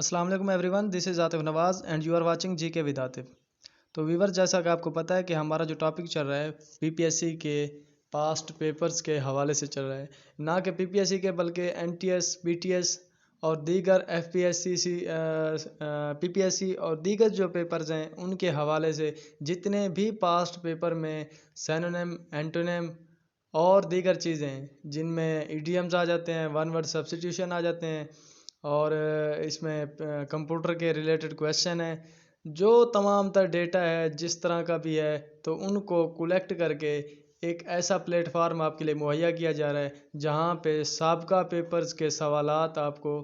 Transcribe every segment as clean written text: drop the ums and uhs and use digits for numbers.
अस्सलाम वालेकुम everyone, this is Atif Nawaz and you are watching G K with Atif. तो viewer, जैसा कि आपको पता है कि हमारा जो टॉपिक चल रहा है पीपीएससी के पास्ट पेपर्स के हवाले से चल रहा है। ना कि पीपीएससी के बल्कि एनटीएस, बीटीएस और दीगर एफपीएससी, पीपीएससी और दीगर जो पेपर्स हैं उनके हवाले से जितने भी पास्ट पेपर में सिनोनिम, एंटोनिम और दीगर चीज़ें हैं जिनमें इडियम्स आ जाते हैं, वन वर्ड सब्स्टिट्यूशन आ जाते हैं और इसमें कंप्यूटर के रिलेटेड क्वेश्चन है, जो तमाम तर डेटा है जिस तरह का भी है, तो उनको कलेक्ट करके एक ऐसा प्लेटफार्म आपके लिए मुहैया किया जा रहा है जहां पे साबका पेपर्स के सवालात आपको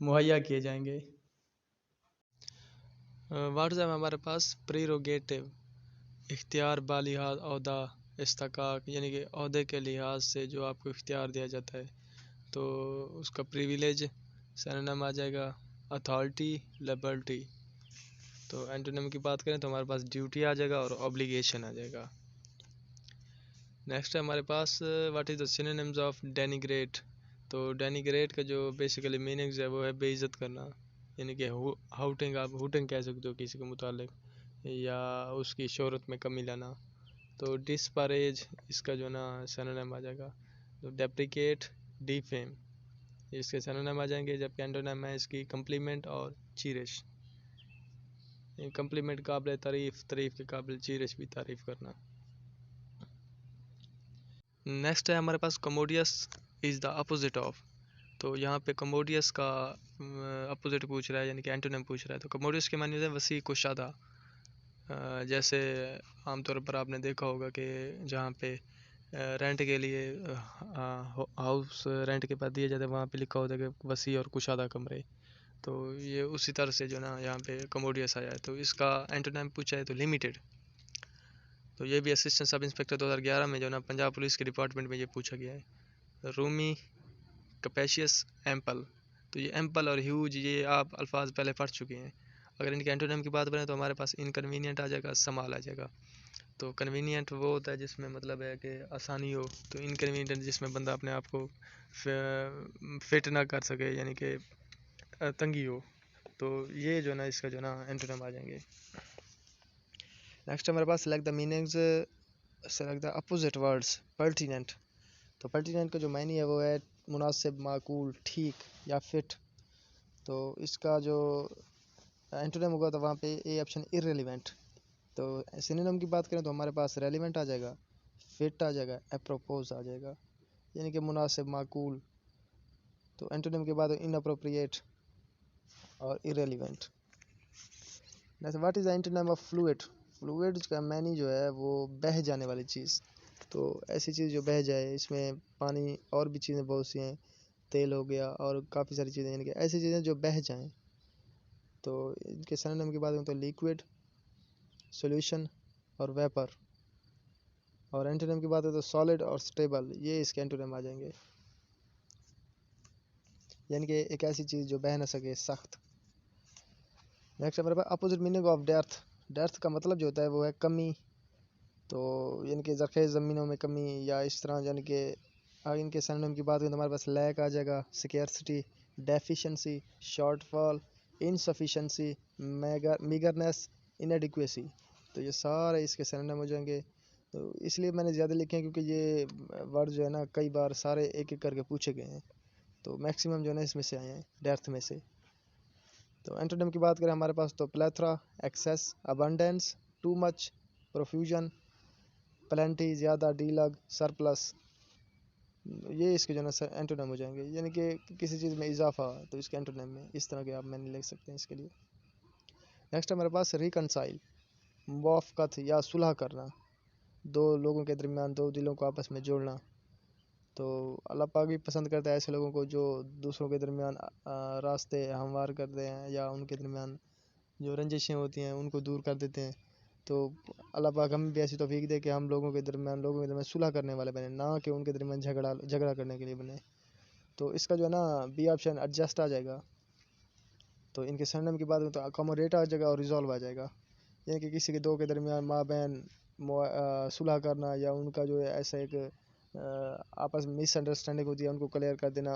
मुहैया किए जाएंगे। व्हाट्सएप हमारे पास प्रीरोगेटिव इख्तियार बालिहाज अहदा इस्तकाक, यानी कि अहदे के लिहाज से जो आपको इख्तियार दिया जाता है, तो उसका प्रिविलेज सिनोनिम आ जाएगा अथॉरिटी, लिबर्टी। तो एंटोनिम की बात करें तो हमारे पास ड्यूटी आ जाएगा और ऑब्लिगेशन आ जाएगा। नेक्स्ट है हमारे पास what is the synonyms of denigrate. तो डेनिग्रेट का जो बेसिकली मीनिंग्स है वो है बेइज्जत करना, यानी कि हाउटिंग, आप हुटिंग कह सकते हो किसी के मुतालिक, या उसकी शोहरत में कमी लाना। तो डिस्परेज इसका जो ना सिनोनिम आ जाएगा। तो डेप्रिकेट, डिफेम इसके सिनोनिम आ जाएंगे, जबकि एंटोनिम है इसकी कम्प्लीमेंट और चीरिश। कम्प्लीमेंट काबिल तारीफ़, तारीफ़ के काबिल, चीरिश भी तारीफ़ करना। नेक्स्ट है हमारे पास commodious is the opposite of. तो यहाँ पे कमोडियस का अपोजिट पूछ रहा है, यानी कि एंटोनिम पूछ रहा है। तो कमोडियस के माने वसी कुशादा। जैसे आमतौर पर आपने देखा होगा कि जहाँ पे रेंट के लिए हाउस रेंट के पास दिए जाते हैं, वहाँ पे लिखा होता है कि वसी और कुशादा कमरे। तो ये उसी तरह से जो ना यहाँ पे कमोडियस आया है। तो इसका एंटोनिम पूछा है तो लिमिटेड। तो ये भी असिस्टेंट सब इंस्पेक्टर 2011 में जो ना पंजाब पुलिस के डिपार्टमेंट में ये पूछा गया है। रूमी, कैपेशियस, एम्पल। तो ये एम्पल और ह्यूज ये आप अल्फाज पहले पढ़ चुके हैं। अगर इनके एंटोनिम की बात करें तो हमारे पास इनकन्वीनियंट आ जाएगा, समाल आ जाएगा। तो कन्वीनियंट वो होता है जिसमें मतलब है कि आसानी हो, तो इनकन्वीनियंट जिसमें बंदा अपने आप को फिट ना कर सके, यानी कि तंगी हो। तो ये जो ना इसका जो ना एंटोनिम आ जाएंगे। नेक्स्ट हमारे पास select the meanings, select the opposite words. Pertinent. तो पर्टिनेंट का जो मायने है वो है मुनासिब, माकूल, ठीक या फिट। तो इसका जो एंटोनिम होगा तो वहाँ पे ए ऑप्शन इररिलेवेंट। तो सिनोनिम की बात करें तो हमारे पास रेलिवेंट आ जाएगा, फिट आ जाएगा, एप्रोपोज आ जाएगा, यानी कि मुनासिब, माकूल। तो एंटोनिम के बाद इनअप्रोप्रिएट और irrelevant. Next, what is the antonym of fluid. Fluid का मानी जो है वो बह जाने वाली चीज़। तो ऐसी चीज़ जो बह जाए, इसमें पानी और भी चीज़ें बहुत सी हैं, तेल हो गया और काफ़ी सारी चीज़ें, यानी कि ऐसी चीज़ें जो बह जाएं। तो इनके सिनोनिम की बात करें तो लिक्विड, सॉल्यूशन और वेपर। और एंटोनिम की बात करें तो सॉलिड और स्टेबल, ये इसके एंटोनिम आ जाएंगे, यानी कि एक ऐसी चीज़ जो बह ना सके, सख्त। नेक्स्ट हमारे पास अपोजिट मीनिंग ऑफ डेर्थ। डेर्थ का मतलब जो होता है वो है कमी। तो यानी कि ज़रख़ेज़ ज़मीनों में कमी या इस तरह, यानी कि इनके सिनोनिम की बात करें तो हमारे पास लैक आ जाएगा, scarcity, deficiency, shortfall, insufficiency, meagreness, inadequacy. तो ये सारे इसके सिनोनिम हो जाएंगे। तो इसलिए मैंने ज़्यादा लिखे हैं क्योंकि ये वर्ड जो है ना कई बार सारे एक एक करके पूछे गए हैं, तो मैक्सिमम जो है ना इसमें से आए हैं, डेर्थ में से। तो एंटोनिम की बात करें हमारे पास तो plethora, excess, abundance, too much, profusion, plenty, ज़्यादा, डीलग, सरप्लस। ये इसके जो है ना एंटोनिम हो जाएंगे, यानी कि किसी चीज़ में इजाफा, तो इसके एंटोनिम में इस तरह के आप मैंने लिख सकते हैं इसके लिए। नेक्स्ट हमारे पास रिकनसाइल, मुवाफ़क़त या सुलह करना, दो लोगों के दरमियान दो दिलों को आपस में जोड़ना। तो अल्लाह पाक भी पसंद करता है ऐसे लोगों को जो दूसरों के दरमियान रास्ते हमवार करते हैं या उनके दरमियान जो रंजिशें होती हैं उनको दूर कर देते हैं। तो अल्लाह पाक हमें भी ऐसी तौफीक दे कि हम लोगों के दरमियान सुलह करने वाले बने, ना कि उनके दरमियान झगड़ा करने के लिए बने। तो इसका जो है ना बी ऑप्शन एडजस्ट आ जाएगा। तो इनके सिनोनिम की बात करें तो अकोमोडेट आ जाएगा और रिजॉल्व आ जाएगा, यानी कि किसी के दो के दरमियान माँ बहन सुलह करना, या उनका जो है ऐसा एक आपस में मिसअंडरस्टैंडिंग होती है उनको क्लियर कर देना।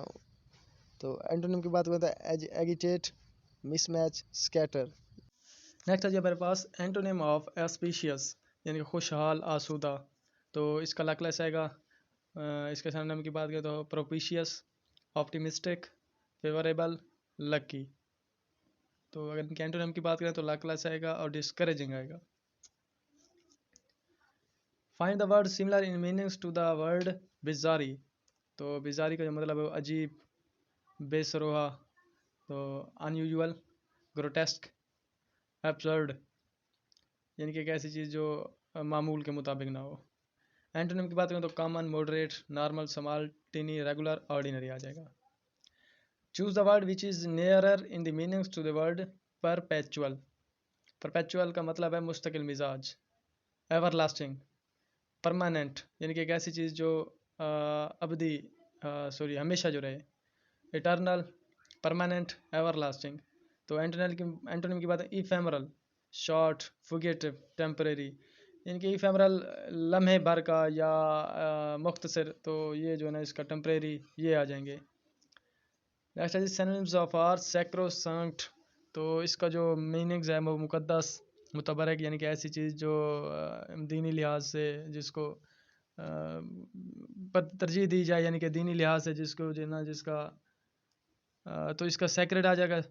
तो एंटोनिम की बात करें तो एजिटेट, मिसमैच, स्कैटर। नेक्स्ट है जी हमारे पास एंटोनिम ऑफ ऑस्पिशियस यानी कि खुशहाल, आसूदा। तो इसका लकलेस आएगा, इसके सिनोनिम की बात करें तो प्रोपिशियस, ऑप्टिमिस्टिक, फेवरेबल, लकी। तो अगर इनके एंटोनिम की बात करें तो लकलेस आएगा और डिस्करेजिंग आएगा। Find the word similar in meanings to the word bizarre. तो बिजारी का जो मतलब है अजीब, बेसरोहा, तो अनयूजुअल, ग्रोटेस्क, एब्सर्ड यानी कि एक ऐसी चीज़ जो मामूल के मुताबिक ना हो। एंटोनिम की बात करें तो common, moderate, normal, small, tiny, regular, ordinary आ जाएगा। Choose the word which is nearer in the meanings to the word perpetual. Perpetual का मतलब है मुस्तकिल मिजाज। एवरलास्टिंग, परमानेंट यानी कि एक ऐसी चीज़ जो अबदी हमेशा जो रहे। Eternal, permanent, everlasting. तो एंटोनिम की बात है इफेमरल, शॉर्ट, फुगेटिव, टेम्परेरी यानी कि इफेमरल लम्हे भर का या मुख्तसर। तो ये जो है ना इसका टेम्परेरी ये आ जाएंगे। नेक्स्ट है सिनोनिम्स ऑफ आर सैक्रोसैंक्ट। तो इसका जो मीनिंग्स है वो मुकद्दस, मुतबरक यानी कि ऐसी चीज़ जो दीनी लिहाज से जिसको तरजीह दी जाए, यानी कि दीनी लिहाज से जिसको जो ना जिसका तो इसका सैक्रेड आ जाएगा।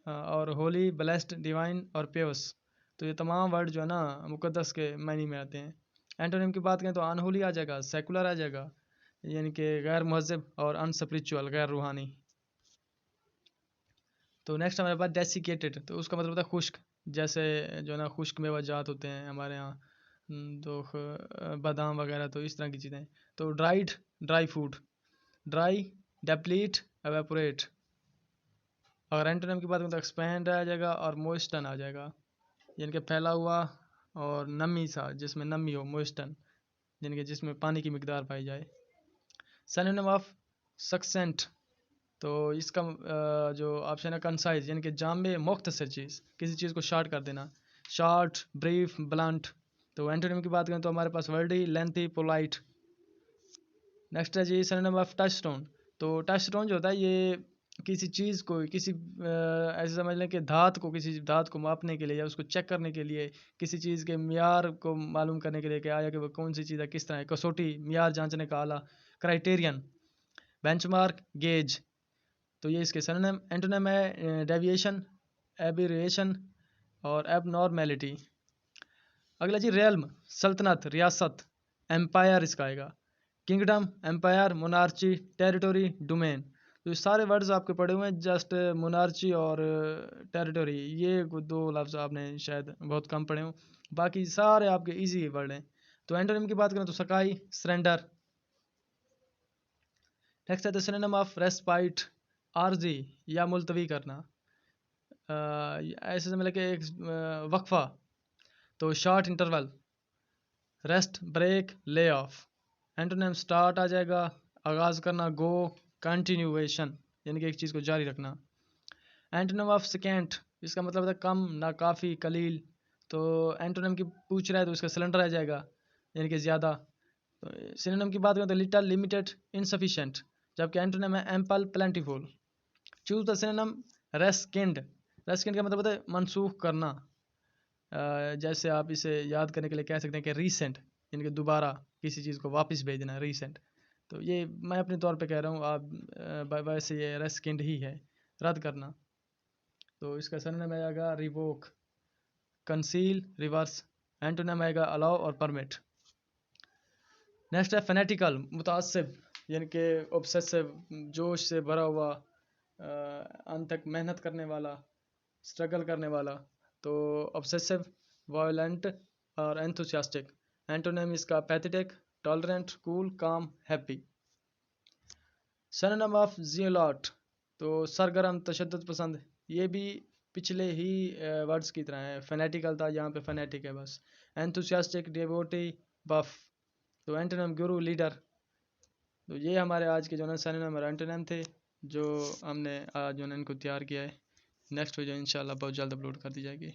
और होली, ब्लेस्ड, डिवाइन और प्योस। तो ये तमाम वर्ड जो है ना मुकद्दस के मायने में आते हैं। एंटोनिम की बात करें तो अनहोली आ जाएगा, सेकुलर आ जाएगा यानी कि गैर महज़ब, और अनस्पिरिचुअल, गैर रूहानी। तो नेक्स्ट हमारे पास डेसिकेटेड। तो उसका मतलब होता है खुश्क, जैसे जो है ना खुश्क मेवाजात होते हैं हमारे यहाँ, तो बादाम वगैरह, तो इस तरह की चीज़ें। तो dried, dry food, dry, deplete, evaporate. और एंटोनिम की बात करें तो एक्सपैंड आ जाएगा और मोइस्टन आ जाएगा यानी कि फैला हुआ और नमी सा, जिसमें नमी हो, मोइस्टन यानी कि जिसमें पानी की मिकदार पाई जाए। Synonym of सक्सेंट। तो इसका जो ऑप्शन है कंसाइज यानी कि जामे, मुख्तसर चीज़, किसी चीज़ को शॉर्ट कर देना। Short, brief, blunt. तो एंटोनिम की बात करें तो हमारे पास वर्डी, लेंथी, पोलाइट। नेक्स्ट है जी सिनोनिम ऑफ टच स्टोन। तो टच स्टोन जो होता है ये किसी चीज़ को, किसी ऐसे समझ लें कि किसी धात को मापने के लिए या उसको चेक करने के लिए, किसी चीज़ के मियार को मालूम करने के लिए कि आया कि वो कौन सी चीज़ है, किस तरह है, कसौटी, मियार जांचने का आला, क्राइटेरियन, बेंचमार्क, गेज। तो ये इसके सिनोनिम। एंटोनिम है डेविएशन, एबेरिएशन और एबनॉर्मेलिटी। अगला जी रेल्म, सल्तनत, रियासत, एम्पायर इसका आएगा। Kingdom, empire, monarchy, territory, domain. तो ये सारे वर्ड्स आपके पढ़े हुए हैं। जस्ट मोनार्ची और टेरिटोरी ये दो लफ्ज़ आपने शायद बहुत कम पढ़े हों, बाकी सारे आपके इजी वर्ड हैं। तो एंटोनिम की बात करें तो सकाई, सरेंडर। नेक्स्ट है द सिनोनिम ऑफ रेस्पाइट, आर्जी या मुलतवी करना। ऐसे समझ कि एक वक्फा। तो short interval, rest, break, lay off. Antonym start आ जाएगा, आगाज़ करना, गो, कंटिन्यूएशन यानी कि एक चीज़ को जारी रखना। एंटोनिम ऑफ सेकेंड, इसका मतलब होता है कम, नाकाफ़ी, कलील। तो एंटोनिम की पूछ रहा है तो इसका सिलेंडर आ जाएगा यानी कि ज़्यादा। तो सिनोनिम की बात करें तो लिटल, लिमिटेड, इनसफिशेंट। जबकि एंटोनिम है ample, plentiful. Choose the synonym rescind. Rescind का मतलब होता है मनसूख करना। जैसे आप इसे याद करने के लिए कह सकते हैं कि रीसेंट यानी कि दोबारा किसी चीज़ को वापस भेजना, रीसेंट। तो ये मैं अपने तौर पे कह रहा हूँ, आप वैसे ये रेस्किंड ही है, रद्द करना। तो इसका सिनोनिम आएगा रिवोक, कंसील, रिवर्स। एंटोनिम आएगा अलाउ और परमिट। नेक्स्ट है फेनेटिकल, मुतासिब यानी कि ऑब्सेसिव, जोश से भरा हुआ, अंत तक मेहनत करने वाला, स्ट्रगल करने वाला। तो ऑब्सेसिव, वायलेंट और एंथुसियास्टिक। एंटोनिम इसका pathetic, tolerant, cool, calm, happy. Synonym of zealot. तो सरगर्म, तशद्दुद पसंद। ये भी पिछले ही वर्ड्स की तरह है, फेनेटिकल था, यहाँ पे फेनेटिक है बस। एंथुसियास्टिक, डिवोटी, बफ। तो एंटोनिम गुरु, लीडर। तो ये हमारे आज के जो है सिनोनिम और एंटोनिम थे जो हमने आज जो है इनको तैयार किया है। नेक्स्ट वीडियो इंशाल्लाह बहुत जल्द अपलोड कर दी जाएगी।